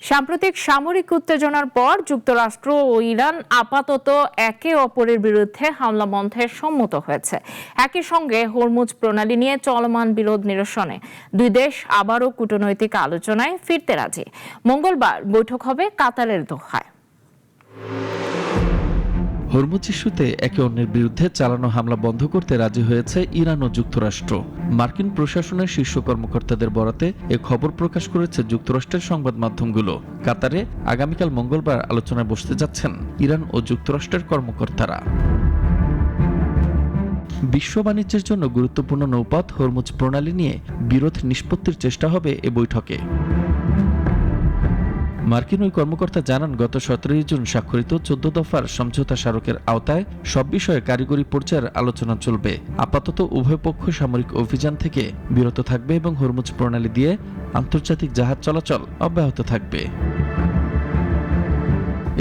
সাম্প্রতিক সামরিক উত্তেজনার পর যুক্তরাষ্ট্র ও ইরান আপাতত একে অপরের বিরুদ্ধে হামলা বন্ধে সম্মত হয়েছে। একই সঙ্গে হরমুজ প্রণালী নিয়ে চলমান বিরোধ নিরসনে দুই দেশ আবারও কূটনৈতিক আলোচনায় ফিরতে রাজি। মঙ্গলবার বৈঠক হবে কাতারের দোহায়। হরমুজ ইস্যুতে একে অন্যের বিরুদ্ধে চালানো হামলা বন্ধ করতে রাজি হয়েছে ইরান ও যুক্তরাষ্ট্র। মার্কিন প্রশাসনের শীর্ষ কর্মকর্তাদের বরাতে এ খবর প্রকাশ করেছে যুক্তরাষ্ট্রের সংবাদ মাধ্যমগুলো। কাতারে আগামীকাল মঙ্গলবার আলোচনায় বসতে যাচ্ছেন ইরান ও যুক্তরাষ্ট্রের কর্মকর্তারা। বিশ্ব বাণিজ্যের জন্য গুরুত্বপূর্ণ নৌপথ হরমুজ প্রণালী নিয়ে বিরোধ নিষ্পত্তির চেষ্টা হবে এ বৈঠকে। মার্কিন ওই কর্মকর্তা জানান, গত 17 জুন স্বাক্ষরিত 14 দফার সমঝোতা স্মারকের আওতায় সব বিষয়ে কারিগরি পর্যায়ের আলোচনা চলবে। আপাতত উভয় পক্ষ সামরিক অভিযান থেকে বিরত থাকবে এবং হরমুজ প্রণালী দিয়ে আন্তর্জাতিক জাহাজ চলাচল অব্যাহত থাকবে।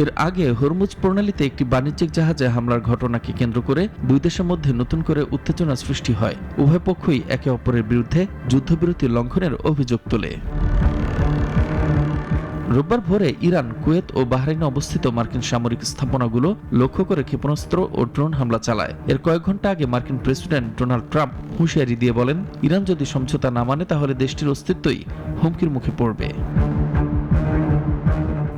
এর আগে হরমুজ প্রণালীতে একটি বাণিজ্যিক জাহাজে হামলার ঘটনাকে কেন্দ্র করে দুই দেশের মধ্যে নতুন করে উত্তেজনা সৃষ্টি হয়। উভয় পক্ষই একে অপরের বিরুদ্ধে যুদ্ধবিরতি লঙ্ঘনের অভিযোগ তোলে। রোববার ভোরে ইরান, কুয়েত ও বাহরাইনে অবস্থিত মার্কিন সামরিক স্থাপনাগুলো লক্ষ্য করে ক্ষেপণাস্ত্র ও ড্রোন হামলা চালায়। এর কয়েক ঘন্টা আগে মার্কিন প্রেসিডেন্ট ডোনাল্ড ট্রাম্প হুঁশিয়ারি দিয়ে বলেন, ইরান যদি সমঝোতা না মানে তাহলে দেশটির অস্তিত্বই হুমকির মুখে পড়বে।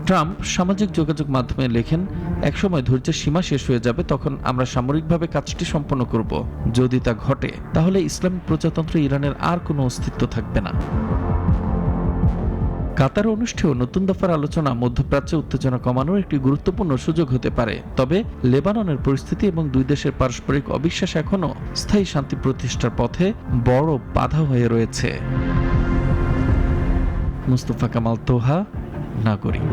ট্রাম্প সামাজিক যোগাযোগ মাধ্যমে লেখেন, একসময় ধৈর্যের সীমা শেষ হয়ে যাবে, তখন আমরা সামরিকভাবে কাজটি সম্পন্ন করব। যদি তা ঘটে তাহলে ইসলামিক প্রজাতন্ত্রে ইরানের আর কোনো অস্তিত্ব থাকবে না। কাতারে অনুষ্ঠেয় নতুন দফার আলোচনা মধ্যপ্রাচ্যে উত্তেজনা কমানোর একটি গুরুত্বপূর্ণ সুযোগ হতে পারে। তবে লেবাননের পরিস্থিতি এবং দুই দেশের পারস্পরিক অবিশ্বাস এখনও স্থায়ী শান্তি প্রতিষ্ঠার পথে বড় বাধা হয়ে রয়েছে। মুস্তফা কামাল তোহা, নাগরিক।